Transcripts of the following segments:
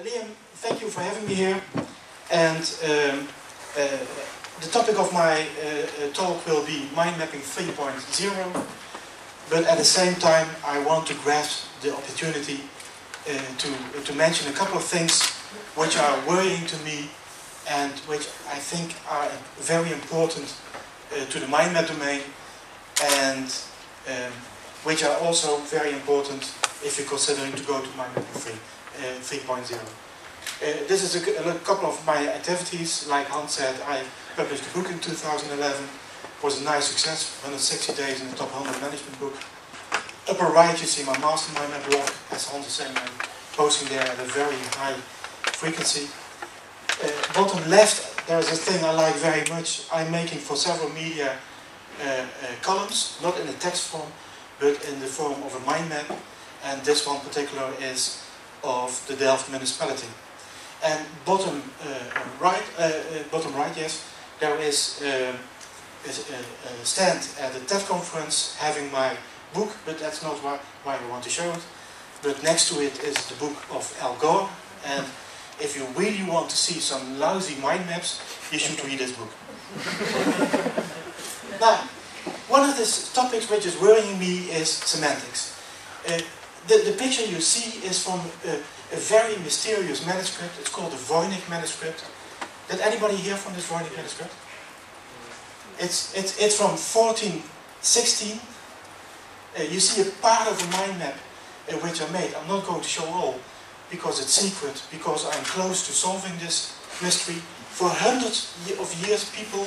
Liam, thank you for having me here. And the topic of my talk will be mind mapping 3.0. But at the same time, I want to grasp the opportunity to mention a couple of things which are worrying to me and which I think are very important to the mind map domain, and which are also very important if you're considering to go to mind mapping 3.0. This is a couple of my activities. Like Hans said, I published a book in 2011. It was a nice success, 160 days in the top 100 management book. Upper right you see my mastermind map blog, as Hans is saying, I'm posting there at a very high frequency. Bottom left, there's a thing I like very much. I'm making for several media columns, not in a text form, but in the form of a mind map. And this one particular is of the Delft municipality. And bottom right, yes, there is a stand at the TED conference having my book, but that's not why I want to show it. But next to it is the book of Al Gore, and if you really want to see some lousy mind maps, you should read this book. Now, one of the topics which is worrying me is semantics. The picture you see is from a very mysterious manuscript. It's called the Voynich manuscript. Did anybody hear from this Voynich manuscript? It's from 1416. You see a part of a mind map which I made. I'm not going to show all because it's secret, because I'm close to solving this mystery. For hundreds of years people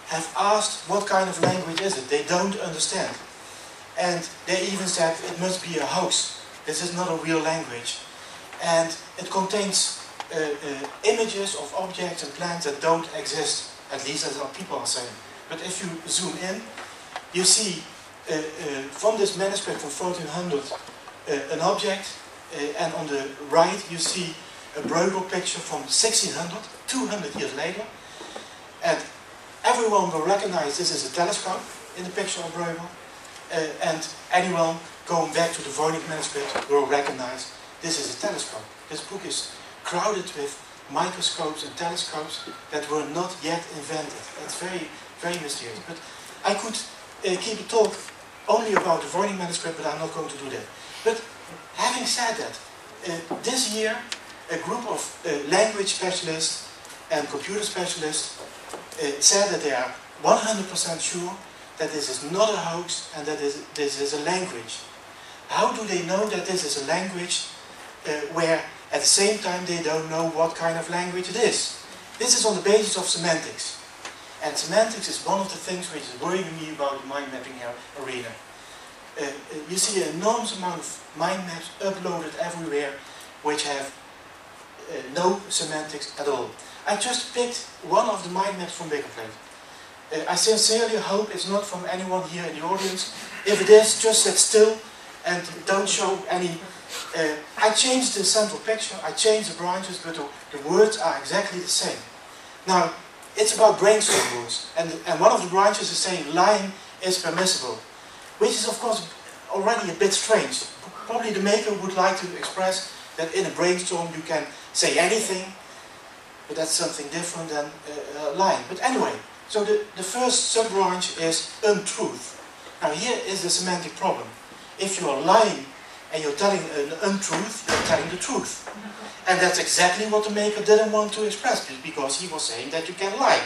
have asked what kind of language is it. They don't understand. And they even said it must be a hoax. This is not a real language. And it contains images of objects and plants that don't exist, at least as our people are saying. But if you zoom in, you see from this manuscript from 1400 an object, and on the right you see a Bruegel picture from 1600, 200 years later. And everyone will recognize this is a telescope in the picture of Bruegel. And anyone going back to the Voynich manuscript will recognize this is a telescope. This book is crowded with microscopes and telescopes that were not yet invented. It's very, very mysterious. But I could keep a talk only about the Voynich manuscript, but I'm not going to do that. But having said that, this year a group of language specialists and computer specialists said that they are 100% sure that this is not a hoax and that this is a language. How do they know that this is a language where at the same time they don't know what kind of language it is? This is on the basis of semantics. And semantics is one of the things which is worrying me about the mind mapping arena. You see an enormous amount of mind maps uploaded everywhere which have no semantics at all. I just picked one of the mind maps from Biggerplate. I sincerely hope it's not from anyone here in the audience. If it is, just sit still and don't show any... I changed the central picture, I changed the branches, but the words are exactly the same. Now, it's about brainstorm rules, and one of the branches is saying lying is permissible, which is of course already a bit strange. Probably the maker would like to express that in a brainstorm you can say anything, but that's something different than lying. But anyway, so the first sub-branch is untruth. Now here is the semantic problem. If you are lying and you're telling an untruth, you're telling the truth. And that's exactly what the maker didn't want to express, because he was saying that you can lie.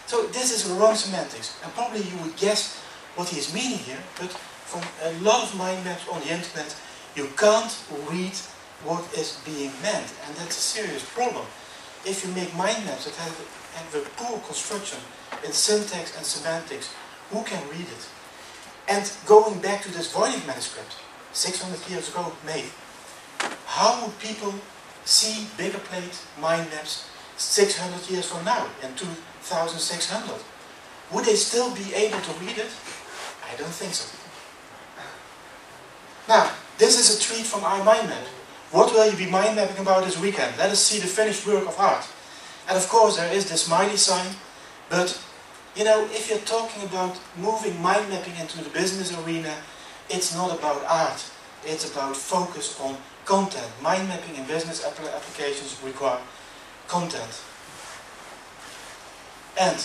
So this is wrong semantics. And probably you would guess what he is meaning here, but from a lot of mind maps on the internet, you can't read what is being meant. And that's a serious problem. If you make mind maps that have a poor construction in syntax and semantics, who can read it? And going back to this Voynich manuscript, 600 years ago made, how would people see Biggerplate mind maps 600 years from now, in 2600? Would they still be able to read it? I don't think so. Now, this is a tweet from iMindMap. What will you be mind mapping about this weekend? Let us see the finished work of art. And of course there is the smiley sign, but you know, if you're talking about moving mind mapping into the business arena, it's not about art. It's about focus on content. Mind mapping in business applications require content. And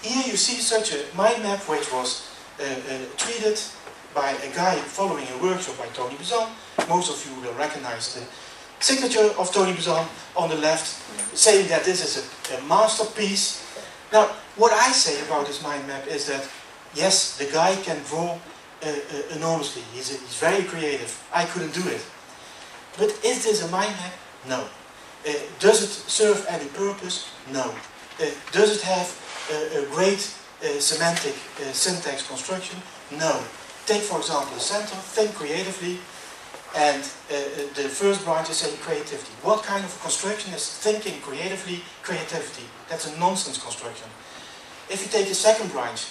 here you see such a mind map which was treated by a guy following a workshop by Tony Buzan. Most of you will recognize the signature of Tony Buzan on the left, saying that this is a masterpiece. Now, what I say about this mind map is that, yes, the guy can draw enormously. He's very creative. I couldn't do it. But is this a mind map? No. Does it serve any purpose? No. Does it have a great semantic syntax construction? No. Take, for example, the center, think creatively, and the first branch is saying creativity. What kind of construction is thinking creatively, creativity? That's a nonsense construction. If you take the second branch,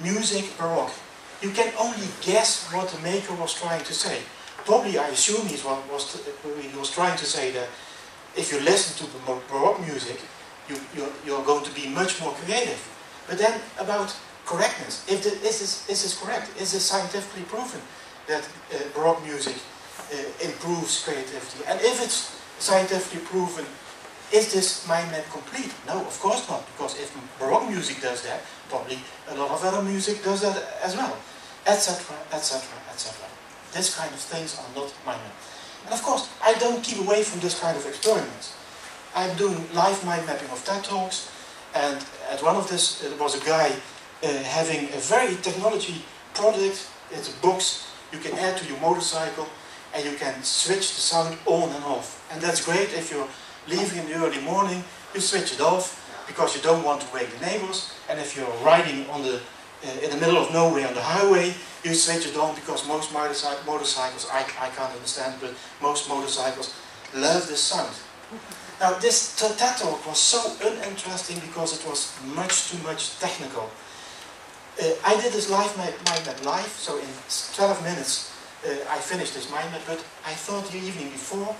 music, baroque, you can only guess what the maker was trying to say. Probably, I assume he was trying to say that if you listen to baroque music, you're going to be much more creative. But then about correctness, is this correct? Is this scientifically proven that baroque music improves creativity? And if it's scientifically proven, is this mind map complete? No, of course not, because if baroque music does that, probably a lot of other music does that as well, etc., etc., etc. This kind of things are not mind map. And of course, I don't keep away from this kind of experiments. I'm doing live mind mapping of TED Talks, and at one of this, there was a guy having a very technology product. It's a box you can add to your motorcycle, and you can switch the sound on and off. And that's great if you're leaving in the early morning, you switch it off because you don't want to wake the neighbors. And if you're riding on the in the middle of nowhere on the highway, you switch it on because most motorcycles, I can't understand, but most motorcycles love this sound. Now this TED Talk was so uninteresting because it was much too much technical. I did this mind map live, so in 12 minutes I finished this mind map, but I thought the evening before,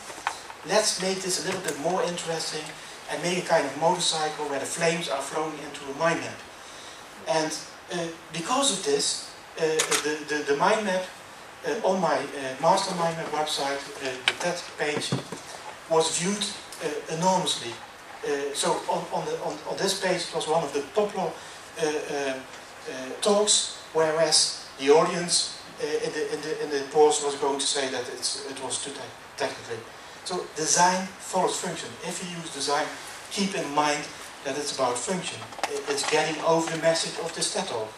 let's make this a little bit more interesting and make a kind of motorcycle where the flames are flowing into a mind map. And because of this, the mind map on my master mind map website, the TED page, was viewed enormously. So on this page it was one of the popular talks, whereas the audience in the post was going to say that it was too technically. So design follows function. If you use design, keep in mind that it's about function. It's getting over the message of this TED Talk.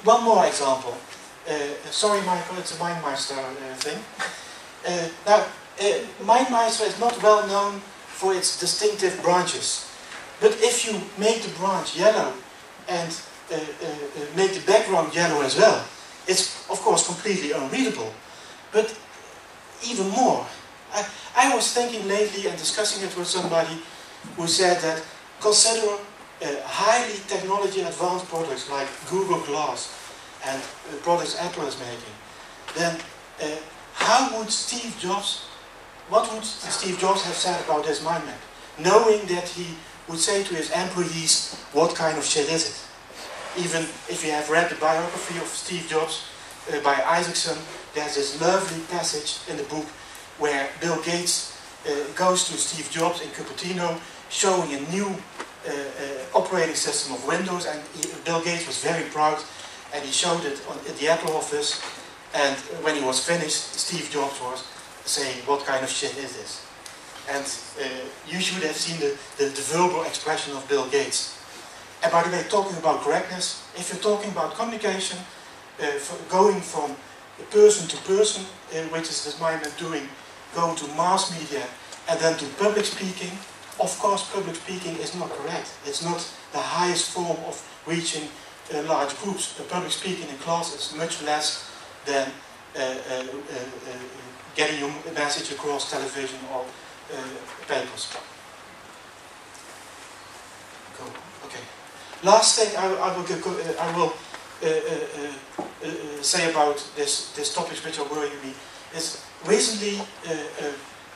One more example. Sorry, Michael, it's a MindMeister thing. Now, MindMeister is not well known for its distinctive branches. But if you make the branch yellow and make the background yellow as well, it's of course completely unreadable. But even more, I was thinking lately and discussing it with somebody who said that consider highly technology advanced products like Google Glass and products Apple is making. Then how would Steve Jobs, what would Steve Jobs have said about this mind map? Knowing that he would say to his employees, what kind of shit is it? Even if you have read the biography of Steve Jobs by Isaacson, there's this lovely passage in the book where Bill Gates goes to Steve Jobs in Cupertino showing a new operating system of Windows, and Bill Gates was very proud and he showed it at the Apple office, and when he was finished, Steve Jobs was saying, what kind of shit is this? And you should have seen the verbal expression of Bill Gates. And by the way, talking about correctness, if you're talking about communication, going from person to person, which is this mind map doing, going to mass media and then to public speaking, of course public speaking is not correct. It's not the highest form of reaching large groups. Public speaking in class is much less than getting your message across television or papers. Cool. Okay. Last thing I will say about this topics which are worrying me is recently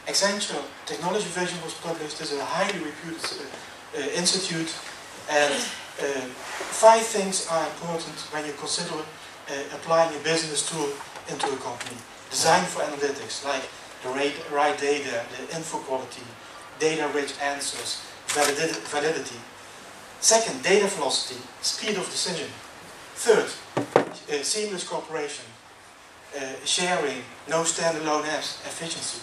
Accenture Technology Vision was published. This is a highly reputed institute, and 5 things are important when you consider applying a business tool into a company. Design for analytics, like the right data, the info quality, data-rich answers, validity. Second, data velocity, speed of decision. Third, seamless cooperation, sharing, no standalone apps, efficiency.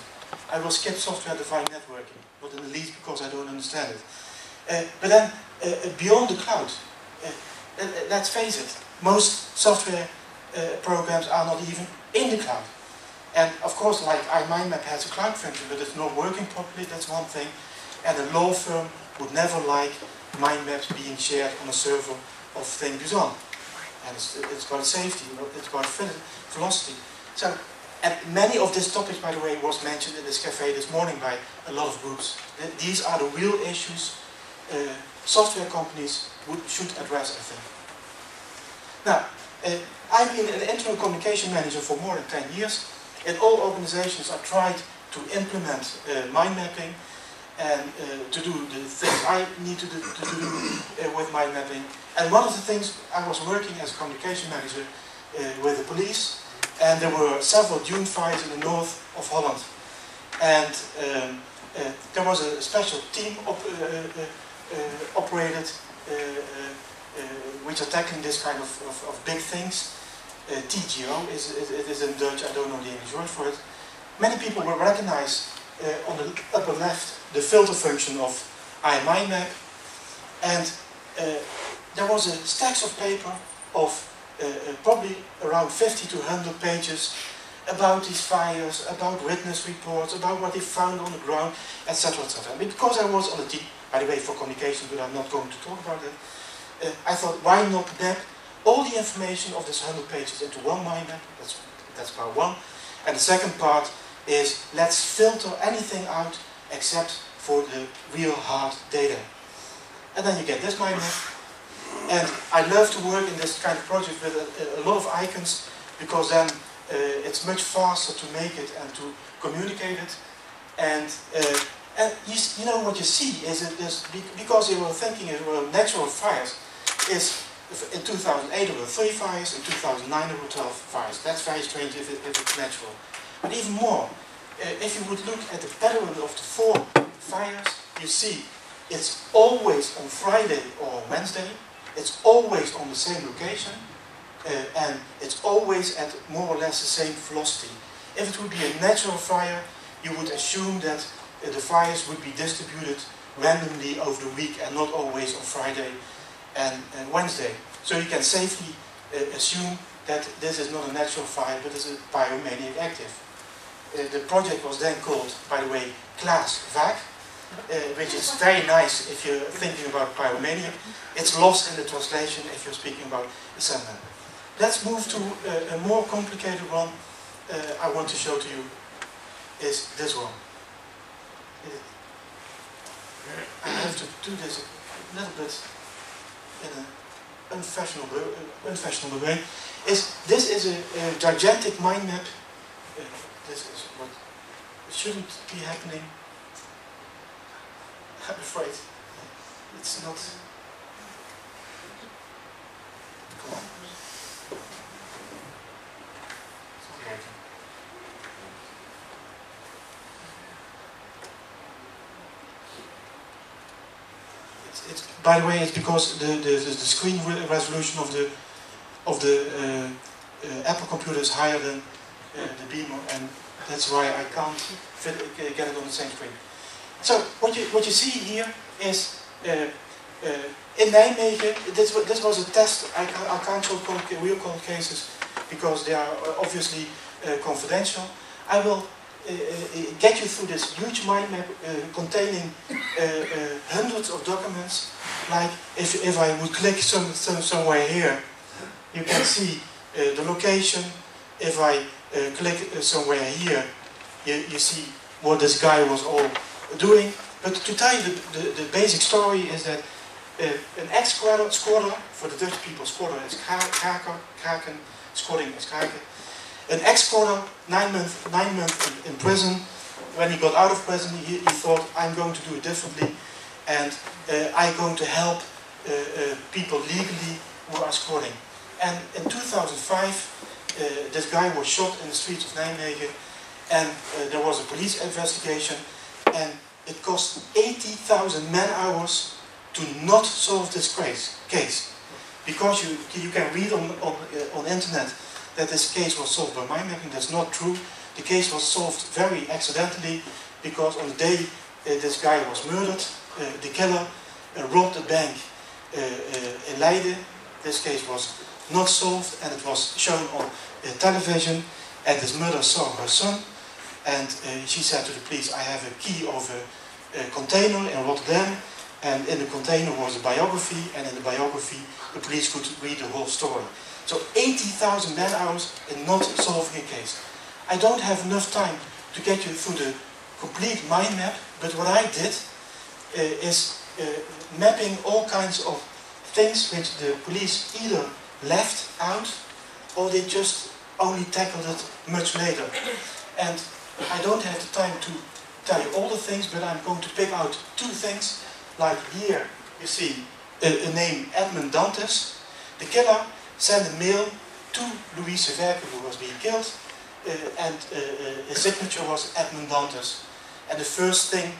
I will skip software-defined networking, not in the least because I don't understand it. But then, beyond the cloud, let's face it, most software programs are not even in the cloud. And of course, like iMindMap has a cloud function, but it's not working properly, that's one thing. And a law firm would never like mind maps being shared on a server of things on. And it's about safety, it's about velocity. So, and many of these topics, by the way, was mentioned in this cafe this morning by a lot of groups. These are the real issues software companies should address, I think. Now, I've been an internal communication manager for more than 10 years. In all organizations, I tried to implement mind mapping and to do the things I need to do with mind mapping. And one of the things, I was working as a communication manager with the police, and there were several dune fires in the north of Holland. And there was a special team operated which are tackling this kind of big things. TGO is in Dutch, I don't know the English word for it. Many people will recognize on the upper left the filter function of iMindMap, and there was a stacks of paper of probably around 50 to 100 pages about these fires, about witness reports, about what they found on the ground, etc. etc. Because I was on the team, by the way, for communication, but I'm not going to talk about it, I thought, why not map all the information of this 100 pages into one mind map? That's part one. And the second part is, let's filter anything out except for the real hard data. And then you get this mind map. And I love to work in this kind of project with a lot of icons, because then it's much faster to make it and to communicate it. And you know what you see is that this, because they were thinking it were natural fires, is in 2008 there were 3 fires, in 2009 there were 12 fires. That's very strange if it's natural. But even more, if you would look at the pattern of the 4 fires, you see it's always on Friday or Wednesday, it's always on the same location, and it's always at more or less the same velocity. If it would be a natural fire, you would assume that the fires would be distributed randomly over the week and not always on Friday and Wednesday. So you can safely assume that this is not a natural fire, but is a pyromaniac active. The project was then called, by the way, Class VAC, which is very nice if you're thinking about pyromaniac. It's lost in the translation if you're speaking about a seminar. Let's move to a more complicated one I want to show to you, is this one. I have to do this a little bit in an unfashionable way. This is a gigantic mind map. This is what shouldn't be happening. I'm afraid it's not. Come on. It's not working. By the way, it's because the screen resolution of the Apple computer is higher than the Beamer, and that's why I can't get it on the same screen. So what you see here is in Nijmegen. This was a test. I can't show real cold cases because they are obviously confidential. I will get you through this huge mind map containing hundreds of documents. Like if I would click somewhere here, you can see the location. If I click somewhere here, you see what this guy was all doing. But to tell you the basic story is that an ex-squatter, for the Dutch people, squatter is kraken, squatting is kraken. An ex-squatter, 9 months in prison. When he got out of prison, he thought, I'm going to do it differently, and I'm going to help people legally who are squatting. And in 2005, this guy was shot in the streets of Nijmegen, and there was a police investigation, and it cost 80,000 man-hours to not solve this case. Because you can read on internet that this case was solved by mind mapping. That's not true. The case was solved very accidentally, because on the day this guy was murdered, the killer robbed a bank in Leiden. This case was not solved, and it was shown on television, and this mother saw her son, and she said to the police, I have a key of a container in Rotterdam, and in the container was a biography, and in the biography the police could read the whole story. So 80,000 man-hours in not solving a case. I don't have enough time to get you through the complete mind map, but what I did is mapping all kinds of things which the police either left out or they just only tackled it much later. And I don't have the time to tell you all the things, but I'm going to pick out two things. Like here you see a name, Edmund Dantes. The killer sent a mail to Louise Verke, who was being killed, and his signature was Edmund Dantes. And the first thing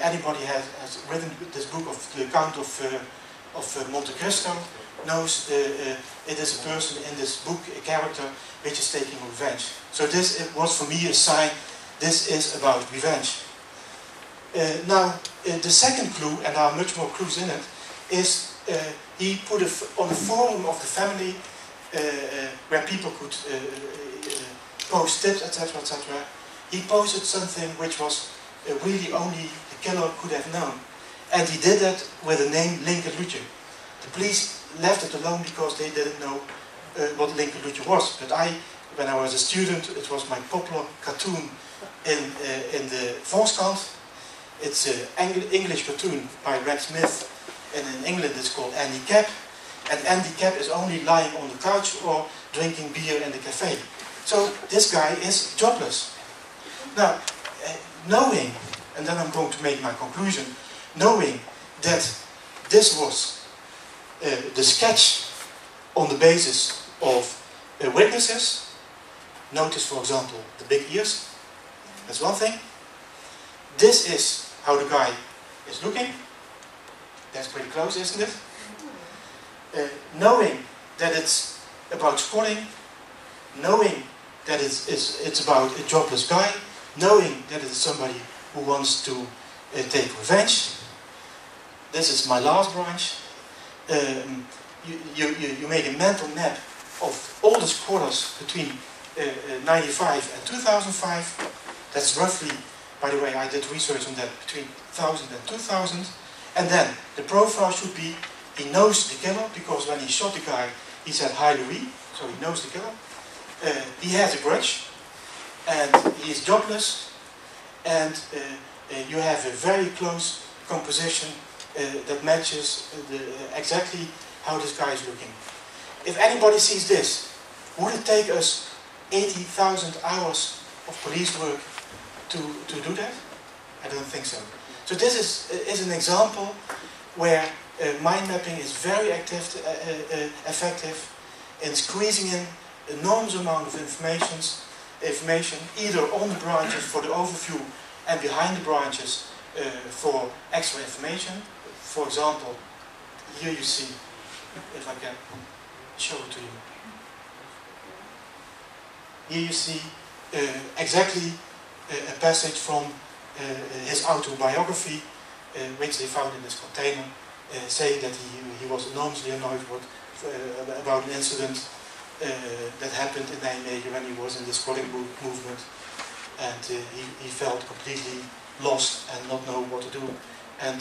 anybody has written this book of the Count of Monte Cristo knows it is a person in this book, a character which is taking revenge. So this was for me a sign, this is about revenge. Now the second clue, and there are much more clues in it, is he put on the forum of the family where people could post tips, etc., etc. He posted something which was really only the killer could have known. And he did that with the name Linker Lutje. The police left it alone because they didn't know what Linker Lutje was. But when I was a student, it was my popular cartoon in the Volkskrant. It's an English cartoon by Rex Smith, and in England it's called Andy Cap. And Andy Cap is only lying on the couch or drinking beer in the cafe. So this guy is jobless. Now, knowing, and then I'm going to make my conclusion, knowing that this was the sketch on the basis of witnesses, notice for example the big ears, that's one thing. This is how the guy is looking, that's pretty close, isn't it? Knowing that it's about squatting, knowing that it's about a jobless guy, knowing that it's somebody who wants to take revenge. This is my last branch. You make a mental map of all the squatters between 95 and 2005. That's roughly, by the way, I did research on that, between 1000 and 2000. And then the profile should be, he knows the killer, because when he shot the guy, he said, "Hi Louis," so he knows the killer. He has a grudge, and he is jobless, and you have a very close composition that matches exactly how this guy is looking. If anybody sees this, would it take us 80,000 hours of police work to do that? I don't think so. So this is an example where mind mapping is very effective in squeezing in enormous amount of information either on the branches for the overview and behind the branches for extra information. For example, here you see, if I can show it to you. Here you see exactly a passage from his autobiography, which they found in this container, saying that he was enormously annoyed about an incident that happened in Nijmegen when he was in the squatting movement, and he felt completely lost and not know what to do, and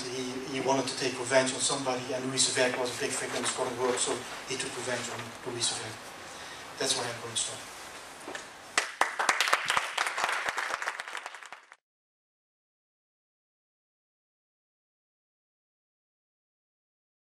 he wanted to take revenge on somebody, and Louise Verke was a big figure in the squatting world, so he took revenge on Louise Verke. That's where I'm going to stop.